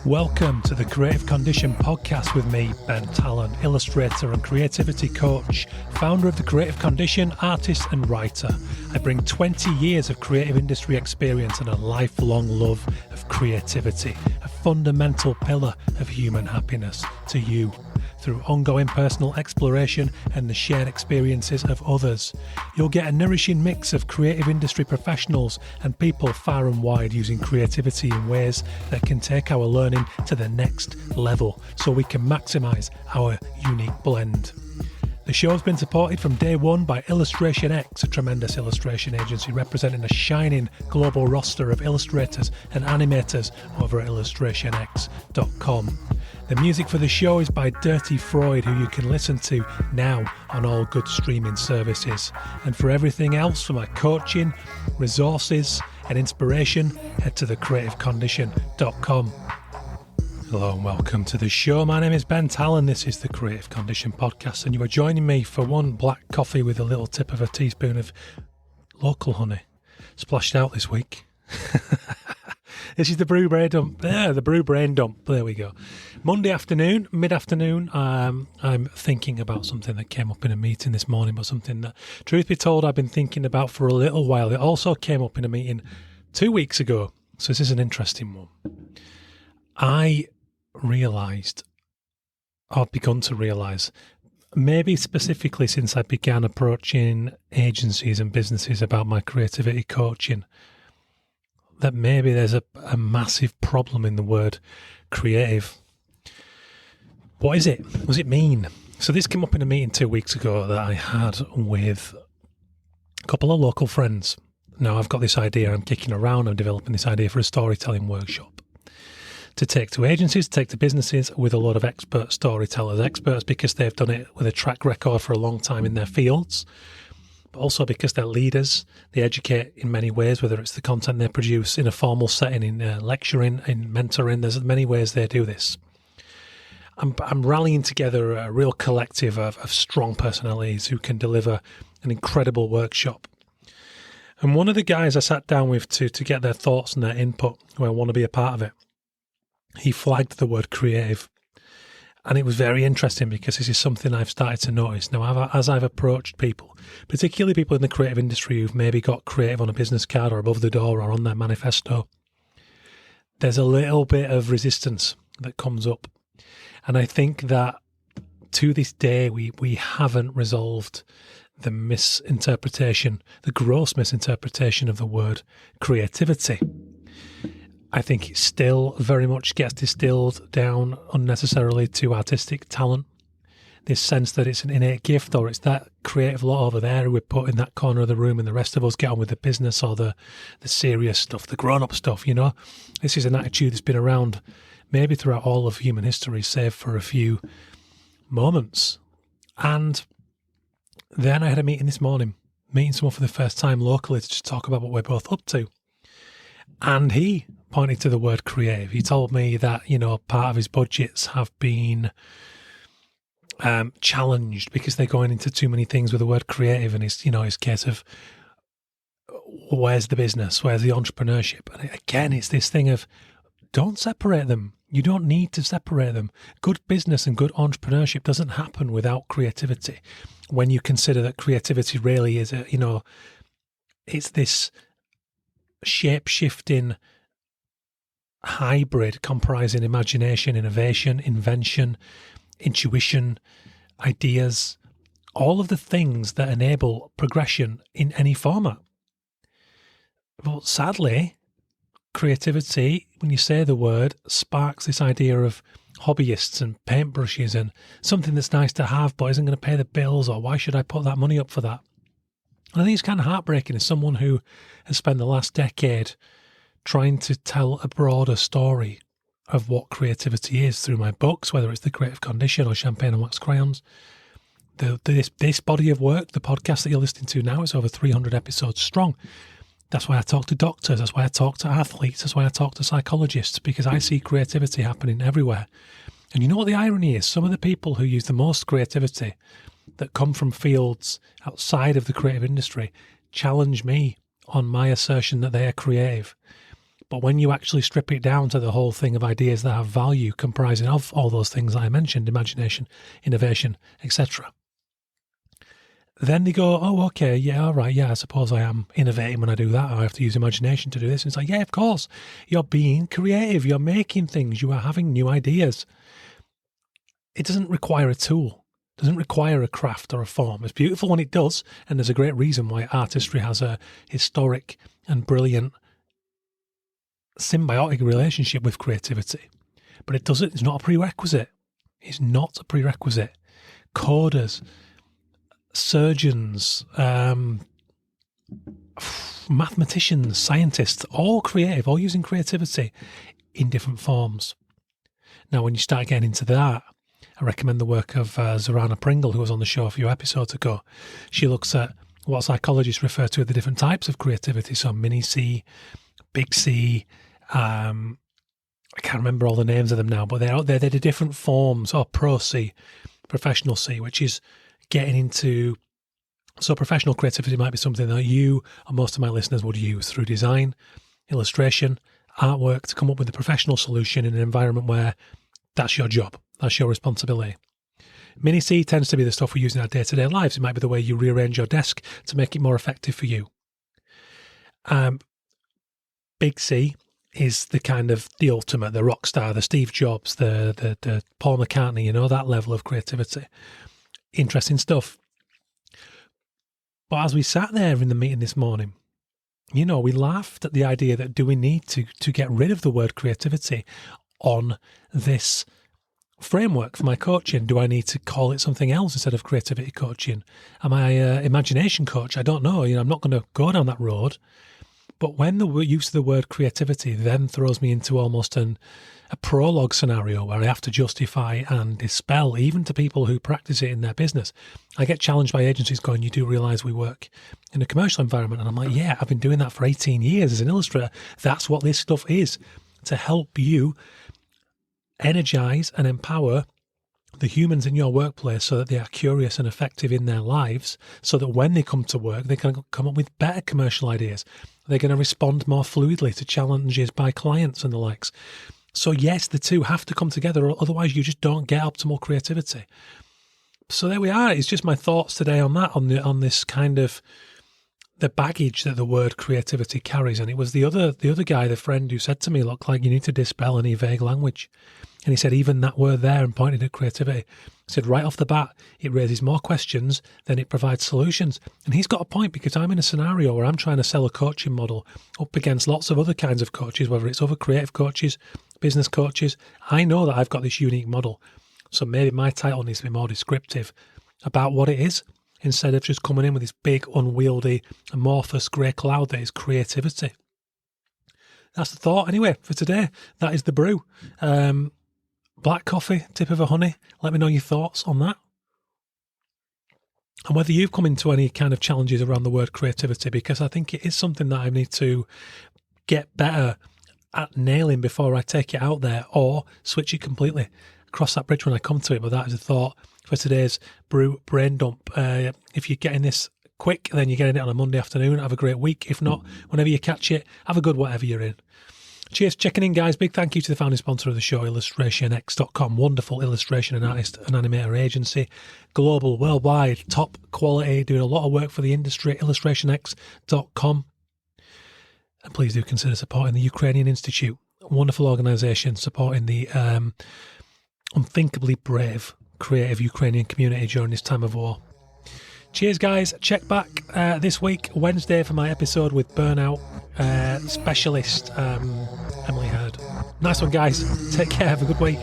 Welcome to the Creative Condition podcast with me, Ben Tallon, illustrator and creativity coach, founder of the Creative Condition, artist and writer. I bring 20 years of creative industry experience and a lifelong love of creativity, a fundamental pillar of human happiness, to you through ongoing personal exploration and the shared experiences of others. You'll get a nourishing mix of creative industry professionals and people far and wide using creativity in ways that can take our learning to the next level so we can maximise our unique blend. The show's been supported from day one by Illustration X, a tremendous illustration agency representing a shining global roster of illustrators and animators over at illustrationx.com. The music for the show is by Dirty Freud, who you can listen to now on all good streaming services. And for everything else, for my coaching, resources and inspiration, head to thecreativecondition.com. Hello and welcome to the show. My name is Ben Tallon. This is the Creative Condition podcast, and you are joining me for one black coffee with a little tip of a teaspoon of local honey splashed out this week. This is the Brew Brain Dump. The Brew Brain Dump. There we go. Monday afternoon, mid-afternoon, I'm thinking about something that came up in a meeting this morning, but something that, truth be told, I've been thinking about for a little while. It also came up in a meeting 2 weeks ago, so this is an interesting one. I realised, or I've begun to realise, maybe specifically since I began approaching agencies and businesses about my creativity coaching, that maybe there's a massive problem in the word creative. What is it? What does it mean? So this came up in a meeting 2 weeks ago that I had with a couple of local friends. Now I've got this idea, I'm kicking around, I'm developing this idea for a storytelling workshop to take to agencies, to take to businesses with a lot of expert storytellers. Experts because they've done it with a track record for a long time in their fields, but also because they're leaders. They educate in many ways, whether it's the content they produce in a formal setting, in lecturing, in mentoring. There's many ways they do this. I'm rallying together a real collective of strong personalities who can deliver an incredible workshop. And one of the guys I sat down with to get their thoughts and their input, who I want to be a part of it, he flagged the word creative. And it was very interesting because this is something I've started to notice. Now, as I've approached people, particularly people in the creative industry who've maybe got creative on a business card or above the door or on their manifesto, there's a little bit of resistance that comes up. And I think that to this day, we haven't resolved the misinterpretation, the gross misinterpretation of the word creativity. I think it still very much gets distilled down unnecessarily to artistic talent. This sense that it's an innate gift, or it's that creative lot over there who we put in that corner of the room and the rest of us get on with the business or the serious stuff, the grown-up stuff, you know. This is an attitude that's been around maybe throughout all of human history, save for a few moments. And then I had a meeting this morning, meeting someone for the first time locally to just talk about what we're both up to. And he pointed to the word creative. He told me that, you know, part of his budgets have been challenged because they're going into too many things with the word creative, and it's, you know, his case of where's the business, where's the entrepreneurship? And again, it's this thing of don't separate them. You don't need to separate them. Good business and good entrepreneurship doesn't happen without creativity. When you consider that creativity really is it's this shape-shifting hybrid comprising imagination, innovation, invention, intuition, ideas, all of the things that enable progression in any format. But sadly, creativity, when you say the word, sparks this idea of hobbyists and paintbrushes and something that's nice to have but isn't going to pay the bills, or why should I put that money up for that? And I think it's kind of heartbreaking as someone who has spent the last decade trying to tell a broader story of what creativity is through my books, whether it's The Creative Condition or Champagne and Wax Crayons. This body of work, the podcast that you're listening to now, is over 300 episodes strong. That's why I talk to doctors. That's why I talk to athletes. That's why I talk to psychologists, because I see creativity happening everywhere. And you know what the irony is? Some of the people who use the most creativity that come from fields outside of the creative industry challenge me on my assertion that they are creative. But when you actually strip it down to the whole thing of ideas that have value comprising of all those things I mentioned, imagination, innovation, etc., then they go, oh, okay, yeah, all right, yeah, I suppose I am innovating when I do that. I have to use imagination to do this. And it's like, yeah, of course, you're being creative. You're making things. You are having new ideas. It doesn't require a tool. It doesn't require a craft or a form. It's beautiful when it does, and there's a great reason why artistry has a historic and brilliant symbiotic relationship with creativity. But it doesn't. It's not a prerequisite. It's not a prerequisite. Coders, surgeons, mathematicians, scientists, all creative, all using creativity in different forms. Now, when you start getting into that, I recommend the work of Zorana Pringle, who was on the show a few episodes ago. She looks at what psychologists refer to as the different types of creativity. So mini C, big C, I can't remember all the names of them now, but they're the different forms, or pro C, professional C, which is getting into, so professional creativity might be something that you or most of my listeners would use through design, illustration, artwork to come up with a professional solution in an environment where that's your job, that's your responsibility. Mini C tends to be the stuff we use in our day-to-day lives. It might be the way you rearrange your desk to make it more effective for you. Big C is the kind of the ultimate, the rock star, the Steve Jobs, the Paul McCartney, that level of creativity. Interesting stuff. But as we sat there in the meeting this morning, we laughed at the idea that do we need to get rid of the word creativity on this framework for my coaching? Do I need to call it something else instead of creativity coaching? Am I an imagination coach? I don't know. I'm not going to go down that road. But when the use of the word creativity then throws me into almost a prologue scenario where I have to justify and dispel, even to people who practice it in their business, I get challenged by agencies going, you do realise we work in a commercial environment? And I'm like, yeah, I've been doing that for 18 years as an illustrator. That's what this stuff is, to help you energise and empower the humans in your workplace so that they are curious and effective in their lives, so that when they come to work, they can come up with better commercial ideas. They're going to respond more fluidly to challenges by clients and the likes. So yes, the two have to come together, otherwise you just don't get optimal creativity. So there we are. It's just my thoughts today on that, on this kind of the baggage that the word creativity carries. And it was the other guy, the friend, who said to me, look, like, you need to dispel any vague language. And he said, even that word there, and pointed at creativity, he said, right off the bat, it raises more questions than it provides solutions. And he's got a point, because I'm in a scenario where I'm trying to sell a coaching model up against lots of other kinds of coaches, whether it's other creative coaches, business coaches. I know that I've got this unique model. So maybe my title needs to be more descriptive about what it is, instead of just coming in with this big, unwieldy, amorphous grey cloud that is creativity. That's the thought anyway for today. That is the brew. Black coffee, tip of a honey. Let me know your thoughts on that. And whether you've come into any kind of challenges around the word creativity, because I think it is something that I need to get better at nailing before I take it out there, or switch it completely. Cross that bridge when I come to it. But that is a thought for today's Brew Brain Dump. If you're getting this quick, then you're getting it on a Monday afternoon. Have a great week. If not, whenever you catch it, have a good whatever you're in. Cheers, checking in, guys. Big thank you to the founding sponsor of the show, illustrationx.com. Wonderful illustration and artist and animator agency. Global, worldwide, top quality, doing a lot of work for the industry, illustrationx.com. And please do consider supporting the Ukrainian Institute. A wonderful organisation supporting the unthinkably brave, creative Ukrainian community during this time of war. Cheers, guys. Check back this week, Wednesday, for my episode with burnout specialist Emily Hurd. Nice one, guys. Take care. Have a good week.